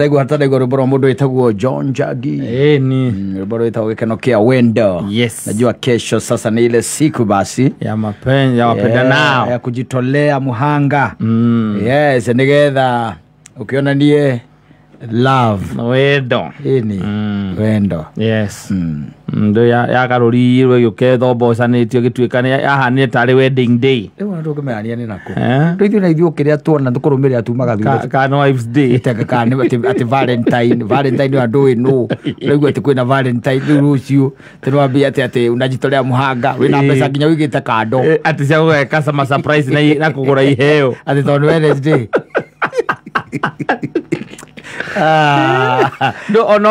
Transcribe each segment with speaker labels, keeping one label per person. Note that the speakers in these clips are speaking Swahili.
Speaker 1: Tego hatade go ruboro mudo itaguo John Jagi.
Speaker 2: Ni
Speaker 1: Ruboro itaguo gikeno kia wendo.
Speaker 2: Yes.
Speaker 1: Najua kesho sasa ni ile siku basi
Speaker 2: ya mapenzi ya wapenda nao
Speaker 1: ya kujitolea muhanga. Yes, nigetha ukiona nie love
Speaker 2: wendo
Speaker 1: wendo.
Speaker 2: Yes. Ndo ya karori yuke thobo sanitio gituikane yahanire tari wedding day.
Speaker 1: Ewa ndo kumenya ni nako. Ndo ithu na ithu kiria tuona tukurumira atumaga thutha.
Speaker 2: Kana wives day.
Speaker 1: Teka kana ati Valentine wa ndoi no. Rĩu ati kwina Valentine rucio. Tũrwambia ati unajitolea muhanga wina mbeca nginya wigite kando.
Speaker 2: Ati cia gweka sama surprise na kugura iheo.
Speaker 1: Ati tondu Wednesday.
Speaker 2: No ono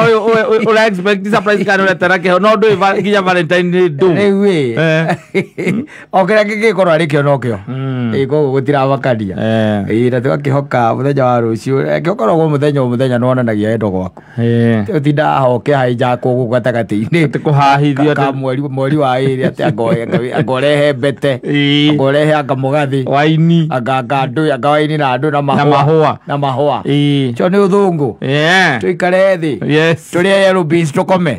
Speaker 2: ula expect surprise kana ule tarake no do nginya Valentine do.
Speaker 1: Ewe. Okera kiki korwa rikio nokio. Iko gutira bakaria. Na tugakihoka muthenya wa rucio. Kikoragwo muthenya nonanagia endo gwaku. Utinda hoke haija kugu gatagati-ini.
Speaker 2: Tikuhahithio
Speaker 1: ka mweri wa iri ati agorehe mbete. Agorehe akamugathi.
Speaker 2: Waini.
Speaker 1: Aganga waini na andu na mahua. Na mahua. Cho ni uthungu. Tuikare thi.
Speaker 2: Yes.
Speaker 1: Turia yellow beans tukome.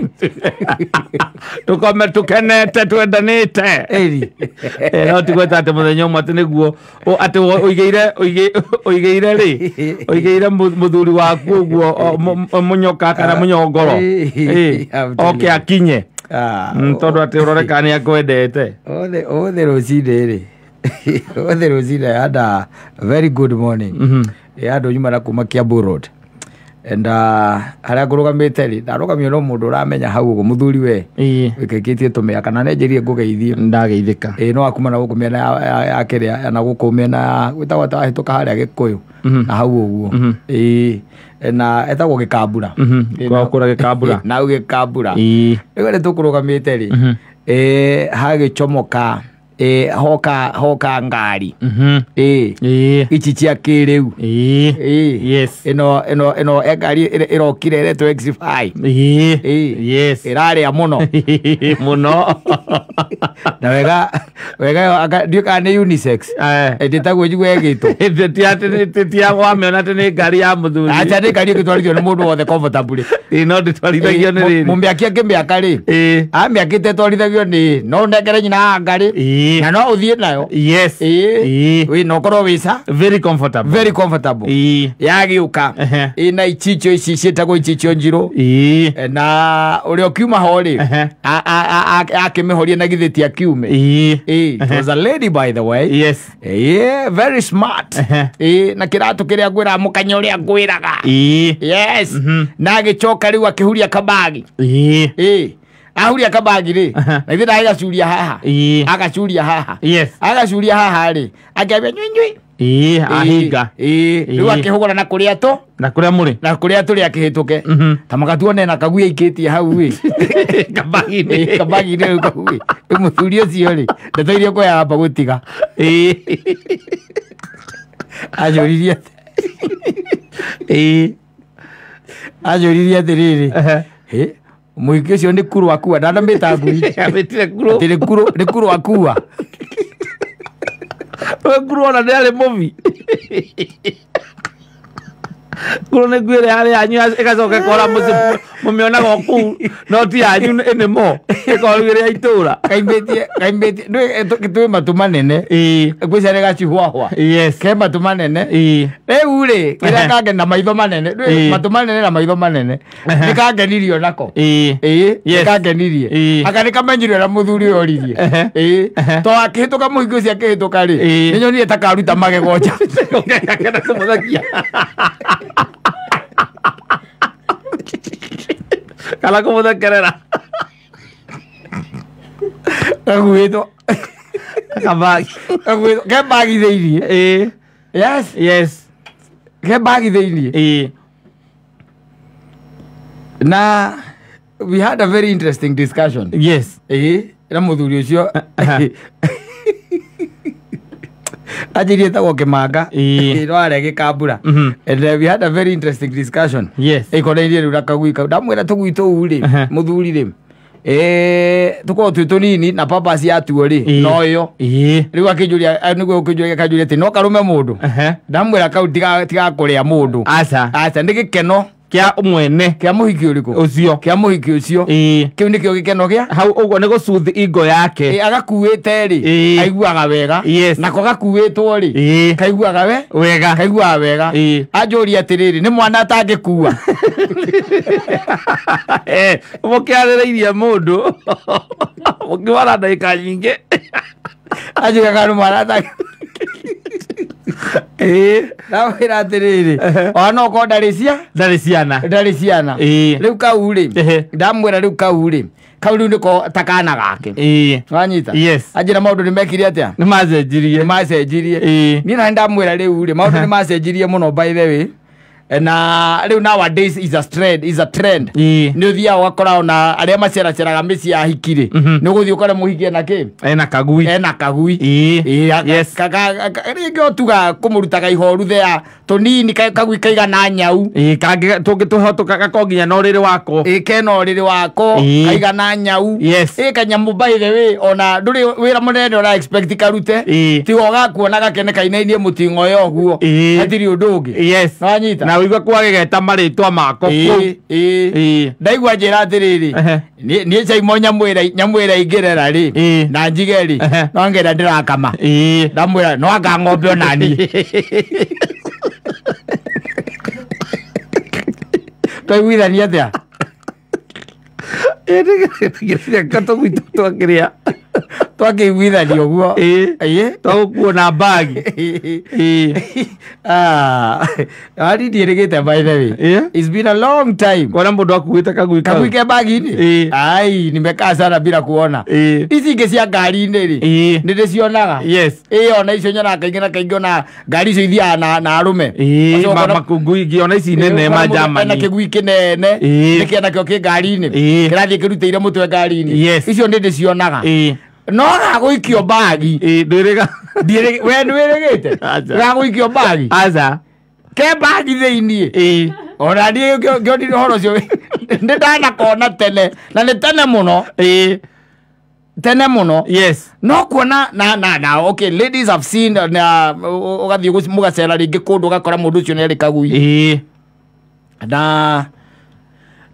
Speaker 2: Tukome tukenete twendanite. No tigweta ati muthenya umwe ati niguo ati oigeire ri oigeire muthuri waku uguo munyoka kana munyongoro. Okay akinye. Tondu ati urorekani akwendete.
Speaker 1: Othe rucinde ri. Othe rucinde had a very good morning. Andu nyuma na kuma Kiambu Road. And haria ngurugamite ri ndarugamio no mundu uramenya hau ugo muthuri we wikikitie tumia kana nenjerie ngugeithie
Speaker 2: ndageithika
Speaker 1: no akuma na gukumena ya kiria na gukumena gwitagwo ta hituka haria Gikuyu na hau uguo na etagwo Gikambura
Speaker 2: kwa kura Gikambura
Speaker 1: na Gikambura riu ni tukurugamite ri hagichomoka hoka ngari ichi cia kiriu
Speaker 2: yes
Speaker 1: ino ngari irokire iretwo X5
Speaker 2: yes
Speaker 1: iraria muno na wega ndiuka ni unisex nditagwo njigwe gito
Speaker 2: tia wamena ati ni ngari ya muthuri
Speaker 1: acha ni ngari igitwarithio ni mundu wothe comfortable
Speaker 2: no nditwarithagio ni riri
Speaker 1: mumbiakia ngimiaka ri amiakite twarithagio ni no ndengere nyina ngari na no uthie nayo.
Speaker 2: Yes.
Speaker 1: We no korwo wisa
Speaker 2: very comfortable
Speaker 1: yagiuka ina ichicho ici cietagwo ichicho njiro na urio kiuma hori akimihoria na githeti akiume it was a lady by the way.
Speaker 2: Yes.
Speaker 1: Very smart na kiratu kiria gwira mukanya uria gwiraga yes na agichoka riu akihuria kabagi ahuria kabagi ri na ithe agacuria haha agacuria haha agacuria haha ri akĩambia nyui
Speaker 2: ahinga
Speaker 1: riu akĩhũgũra na kũrĩa tũ
Speaker 2: na kũrĩa mũrĩ
Speaker 1: na kũrĩa tũrĩ akĩhĩtũke ta magatuone na kaguia ikĩtie hau ĩ kabagi rĩu kaguia mũthuri ũcio ri ndeteire kuoya amba gũtiga ajũririe atĩrĩrĩ muiki ucio ni kuru akua ndandamita ngui
Speaker 2: abetire kuru
Speaker 1: ni kuru akua
Speaker 2: we kuru ona ndale movie kuru ne gwire hali anyu ikacoka kora mumiona goku no ti anyu ene mo ikorire itura
Speaker 1: kaimbetie ndwe matu manene gwicare gacihwahwa ke matu manene riu ri kira kage na maitho manene matu manene na maitho manene nikangenirio nako nikangenirie akani kamenyirio na muthuri oririe to akihituka muhingo cia akihituka ri ninyonire ta karuta magegoja kana kumuthakia
Speaker 2: kala kumuthekerera
Speaker 1: aguito ke bagi theirie yes ke bagi theirie na we had a very interesting discussion na muthuri ucio ajirie tagwo Kimanga no are Gikambura and we had a very interesting discussion ikoreirie riu rakagui kau ndamwira tugui tuu ri muthuri ri tuko tutunini na papa si atuo ri no yo riu akijuria niguo ukijuria kajuria ti no karume mundu ndamwira kau tiga kuria mundu
Speaker 2: acha
Speaker 1: ni gikeno
Speaker 2: kia mwene
Speaker 1: kia muhiki uriku
Speaker 2: ucio
Speaker 1: kia muhiki ucio kiu nikio gikeno gia
Speaker 2: hau ugo nego suthi ingo yake
Speaker 1: agakuite ri aiguaga wega nako gakuitwo ri kaiguaga wega kaiguaga wega anjuri atiriri ni mwana atangikua
Speaker 2: mukiarĩrĩirie mũndũ mukibara ndagĩka nyingĩ
Speaker 1: ajugaga ni mwana atangikua nawira atiriri ona uko ndarĩ ciana rĩu kau rĩ ndamwĩra rĩu kau rĩ kau rĩu nĩko takana gake wanyita anjĩra maũndũ nĩmekire atĩa nĩmacenjirie niĩ na ndamwĩra rĩu rĩ maũndũ nĩmacenjirie mũno by the way na riu nowadays is a trend ni uthia wakora ona aria maceraceraga misi ya hikire ni guthi ukore muhiki na ki
Speaker 2: ena kagui
Speaker 1: yes ringi otuga kumurutaga ihoru thea tunini kagui kaigana nyau
Speaker 2: kangi tungituhotuka gakonginya no riri wako
Speaker 1: keno riri wako kaigana nyau kanyamu by the way ona nduri wira munene ora expect karute ti ogakuona gakene kainainie mutingo yo guo atiri undu ungi wanyita
Speaker 2: na wigwa kwagegeta maritwa mako
Speaker 1: ndaigua njira atiriri ni caimo nyamwira ingirera ri na njige ri no ngenda ndirakama ndamwira no anga ng'ombe onani twaiguithania atia
Speaker 2: katogwitotwakiria
Speaker 1: twakiguithania uguo
Speaker 2: twagukuona bagi
Speaker 1: ari ndirigite by the way it's been a long time
Speaker 2: kona mundu akuite kagui
Speaker 1: ke bagi-ini ai nimekaa sana bila kuona ici ingĩ cia ngari-inĩ ri nĩndĩcionaga ona icio nyonaga kaingĩ na kaingĩ ona ngari icio ithiaga na arũme
Speaker 2: makungui ngiona ici nene ma Germany
Speaker 1: na kĩgui kĩnene nĩkĩo nakĩo kĩ ngari-inĩ kĩrathiĩ kĩrutĩire mũtwe ngari-inĩ icio nĩndĩcionaga no gagũikio bagi
Speaker 2: ndwĩrĩga
Speaker 1: we nĩwĩrĩgĩte gagũikio bagi
Speaker 2: aca
Speaker 1: ke bagi thĩiniĩ ona niĩ ngĩonire ũhoro ũcio nĩndanakona tene na nĩ tene mũno no kuona na okay ladies have seen na ũgathiĩ mũgacera rĩngĩ kũndũ ũgakora mũndũ ũcio nĩ arĩ kagui na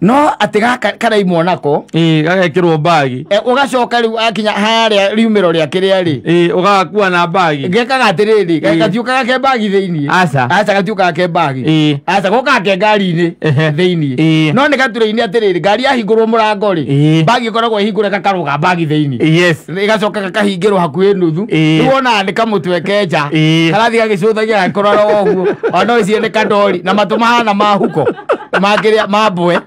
Speaker 1: no ati gaka karaimwo nako
Speaker 2: gagekirwo bagi
Speaker 1: ugacoka riu akinya haria riumiro ria kiria ri
Speaker 2: ugakua na bagi
Speaker 1: ngeka gatiriri gatiuka ke bagi thiini aca gatiuka ke bagi aca goka ke ngari-ini thiini no ni gature-ini atiriri ngari yahingurwo murango ri bagi ikoragwo ihingure gakaruga bagi thiini igacoka gakahingirwo hakuhi nuthu wona ni kamutwe kenja karathi gagicuthagia gakorora woguo ona ici ni kadori na matu mahana mahuko makiria mabwe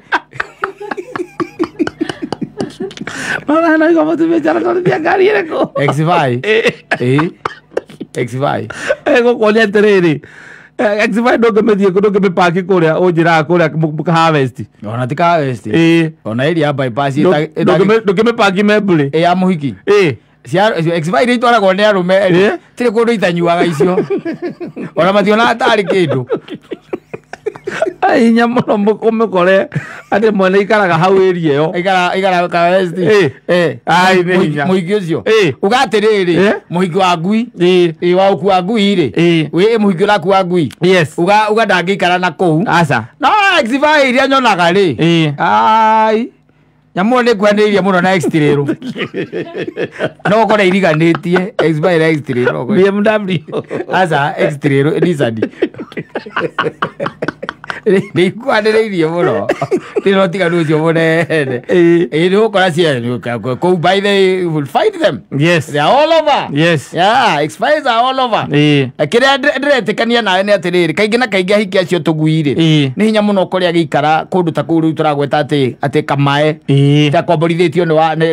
Speaker 2: Mana na igwa matu bicara tolibia gari ireko
Speaker 1: X5 X5
Speaker 2: go kolia tereri X5 doge me paki kuria ojira kuria muka harvest
Speaker 1: ona tika harvest ona iri ya bypass
Speaker 2: doge me paki mebule
Speaker 1: ya muhiki cia X5 ri twara gone arume tiri kundu itanyuaga icio ona mationa atari kindu
Speaker 2: ai nyamuno mukore ati mwene ikaraga hau area yo
Speaker 1: igara ka west
Speaker 2: ai ninya
Speaker 1: muhiki ucio ugatiriri muhiki wa ngui wa uku wa ngui ri we muhiki la ku wa ngui uga ndangikara na kou
Speaker 2: aca
Speaker 1: no X5 iria nyonaga ri ai nyamu ni kwanirie muno na extrero no kore iriganitie X5 na extrero
Speaker 2: BMW
Speaker 1: aca extrero Nissan ni kwanirie muno tino tiganu ucio munene ni ukora cia ko by the will find them they are all over X5s are all over kiria ndiretikania nawe ni atiriri kaingi na kaingi hiki acio tuguire ni hinya muno kuria gikara kundu ta kuru turagweta ati kamae ta komborithitio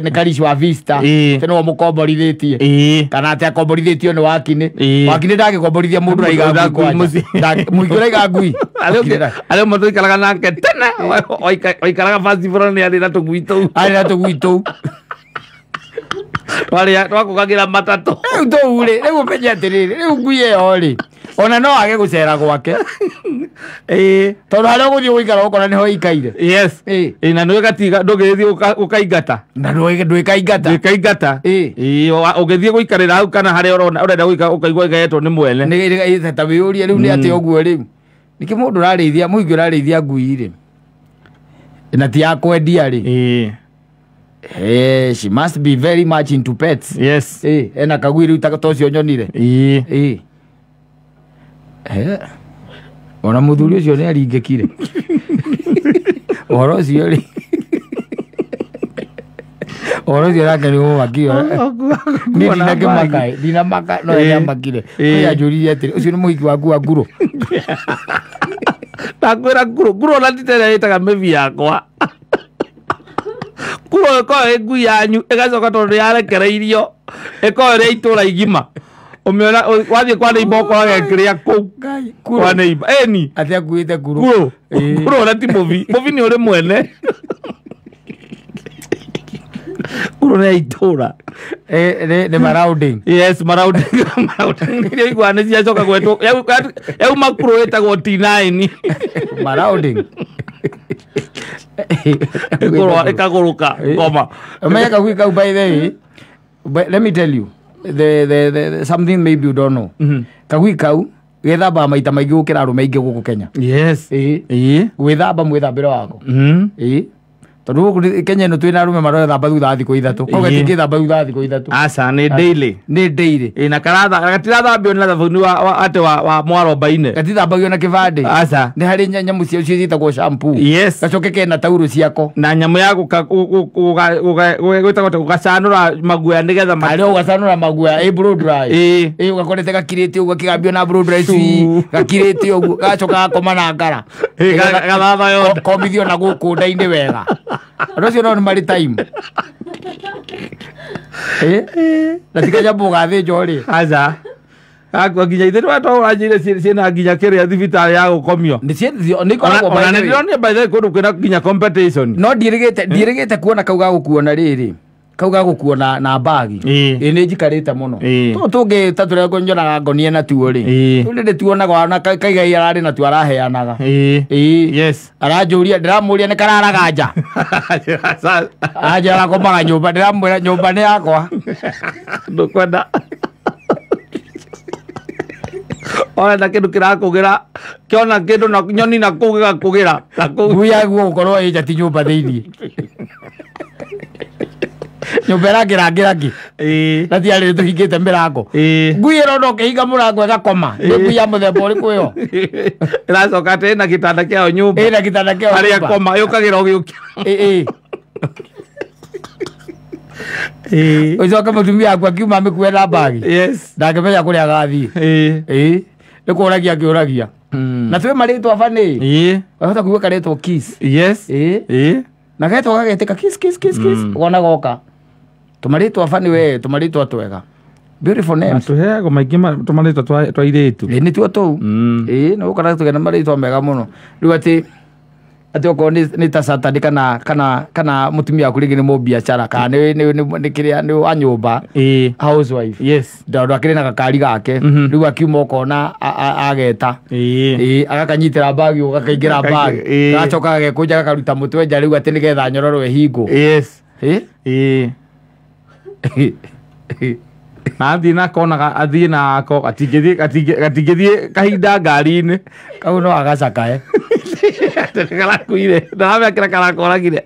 Speaker 1: ni karici wa Vista teno wa mukomborithithie kana ati akomborithitio ni wakini ndagikomborithia mundu raiga ngui muigura iga ngui
Speaker 2: ale mo to ikaraga nake tena oikaraga fast food ni ari na
Speaker 1: tugwito
Speaker 2: twakugagira matatu
Speaker 1: riu tuure riu menye atiriri riu ngui eyo ri ona no age gucera gwake tondu haria uguthii guikara ukora niho ikaire
Speaker 2: na nwe gatiga ndugithii ukaingata
Speaker 1: na ndwikaingata
Speaker 2: ugithii guikarira hau kana haria urenda guikara ukaigua igaetwo ni mwene
Speaker 1: ni ta wiurie riu ni ati uguo riu niki mundu urarithia muhiki urarithia ngui ri na ti yakwendia ri she must be very much into pets.
Speaker 2: Yes.
Speaker 1: Ena kagui riu tocio nyonire. Ona muthuri ucio ni aringikire. Oro ucio ri. Oro ucio rake ni wakio. Dina maka no ya makire. Ya juriria atiri ucio ni muhiki waku wa nguro.
Speaker 2: Takwira nguro na titera itaga mevi yakwa. Kuro ko egu yanyu egacoka tondu yarekereirio eko ri itura igima umiona wathie kwa ni iboko agekiria ku kwa ni eni
Speaker 1: ati akuite kuro
Speaker 2: na ti movi ni uri mwene kuro ni itura
Speaker 1: ne marauding.
Speaker 2: Yes, marauding ni kwa ni ciacoka gwetu yau makuro etagwo T9
Speaker 1: marauding.
Speaker 2: Ekaguruka ngoma
Speaker 1: Amaya kagui kau by the way, let me tell you the something maybe you don't know. Kagui kau gethamba maita maingi gukira arume aingi guku Kenya.
Speaker 2: Yes.
Speaker 1: Gwithamba mwithambire wako. Tondu Kenya no twina arume marethamba thutha thiku ithatu. Koguo tingithamba thutha thiku ithatu.
Speaker 2: Asa ni daily.
Speaker 1: Ni daily.
Speaker 2: Na karatha gatirathambio na thabuni wa mwaro baine.
Speaker 1: Gatithambagio na kibande.
Speaker 2: Asa.
Speaker 1: Ni hari nyamu cio ciitagwo shampoo.
Speaker 2: Yes.
Speaker 1: Gacoke kena tauro ciako.
Speaker 2: Na nyamu ya gwitagwo gugacanura maguya nigetha
Speaker 1: ari ugacanura maguya blow dry. Ugakorete gakirite uguo kigambio na blow dry ci gakirite uguo gacoka gakoma na ngara.
Speaker 2: Gathatha yo
Speaker 1: komithio na guku ndaini wega. Rocio no mari time. Na tikaja boga the jori.
Speaker 2: Aza. Akwa ginya ithe watwa urajire ciina ginya kiria thibitari ya gukomio.
Speaker 1: Ni cio ni koragwo
Speaker 2: by the way. Ni by the way kundu kwina ginya competition.
Speaker 1: No ndirigite kuona kauga gukuona riri. Kauga gukuona na bagi. Ni njikarite muno. Tungi tature ngonyoraga ngonie na tuo ri. Tunde tuonaga na kaigai arari na tu araheanaga.
Speaker 2: Yes.
Speaker 1: Arajuria ndiramuria ni kararaga nja. Aja rakomaga nyumba ndiramwira nyumba ni yakwa.
Speaker 2: Ndukwenda. Ona na kindu kirakugira kiona kindu na nyoni na kugira kugira
Speaker 1: nguya guo gukorwo ija ti nyumba thiini nyumba rangi na ti ari tuhingite mirango ngui ro kihinga murango egakoma nguya muthemba uriku yo
Speaker 2: iracoka tena kitanda kiao nyumba
Speaker 1: na kitanda kiao
Speaker 2: ari akoma yukagira ugiukia
Speaker 1: ucoke mutumia aku akiuma amikuena bagi.
Speaker 2: Yes.
Speaker 1: Ndakimenya kuria gathii. Nikuragia akiuragia. Na twe maritwa bani. Wahota kuigua karetwo kiss.
Speaker 2: Yes.
Speaker 1: Na gaitwo gageteka kiss. Wona goka. Tumaritwa bani we tumaritwa twega. Beautiful names.
Speaker 2: Tuheago maingi tumaritwa twa iritu.
Speaker 1: Ni tuo tou. No ukara tugena maritwa mega muno. Riu ati oko ni ta Saturday kana mutumia aku ringi ni mu biashara kana ni kiria ni wa nyumba housewife.
Speaker 2: Yes.
Speaker 1: Ndondo akiri na gakari gake riu akiuma ukona ageta agakanyitira bagi ugakaingira bagi gacoka agekuja gakaruta mutwe nja riu ati nigetha nyororo hingo.
Speaker 2: Yes. Na athi na kona athi na ako atingithie kahinda ngari-ini
Speaker 1: kau no agacakae
Speaker 2: karakuire ndabe karakoragire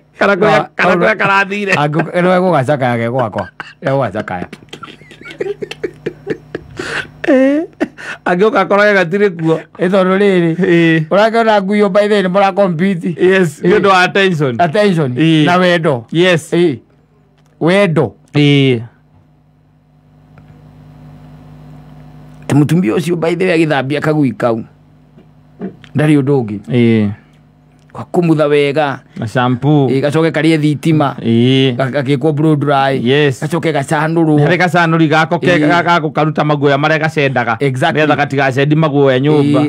Speaker 2: karathire
Speaker 1: no egugacakaya ge gwakwa egugacakaya
Speaker 2: agioka korage gatire kuo
Speaker 1: ithoro riri urakiona nguyo by the way mura compete.
Speaker 2: Yes, good attention
Speaker 1: na wendo.
Speaker 2: Yes.
Speaker 1: Wendo. Mutumia ucio by the way agithambia kagui kau ndari undu ungi kumutha wega
Speaker 2: na shampoo
Speaker 1: gacoke karie thitima gagikwo blow dry.
Speaker 2: Yes.
Speaker 1: Gacoke gacanurwo
Speaker 2: hari gacanuri gako karuta maguoya maria gacendaga netha gatigacendi maguoya nyumba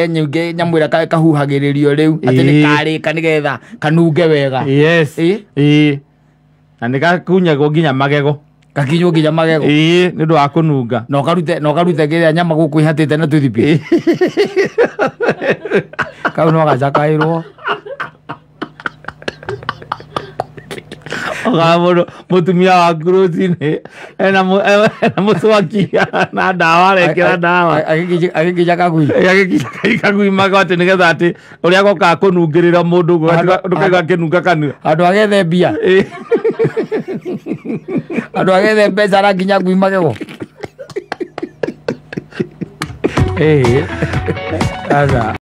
Speaker 1: nyingi nyamwira kahuhagiririo riu ati ni karika nigetha kanunge wega.
Speaker 2: Yes. Na ni gakunyagwo nginya magego
Speaker 1: gakinywo nginya magego
Speaker 2: ni ndu wa kununga
Speaker 1: no karute kiria nyama guku ihatite na tuthipi kau no gacakairwo
Speaker 2: Oga mutumia wa Kurutini ena muswaki na dawa arekira dawa
Speaker 1: agikija kagui
Speaker 2: kagui magote nigetha ati uria goka kunungirira mundu ndukaiga kinunga kanua
Speaker 1: andu agethe mbia andu agethe mbeca na nginya ngui magego sasa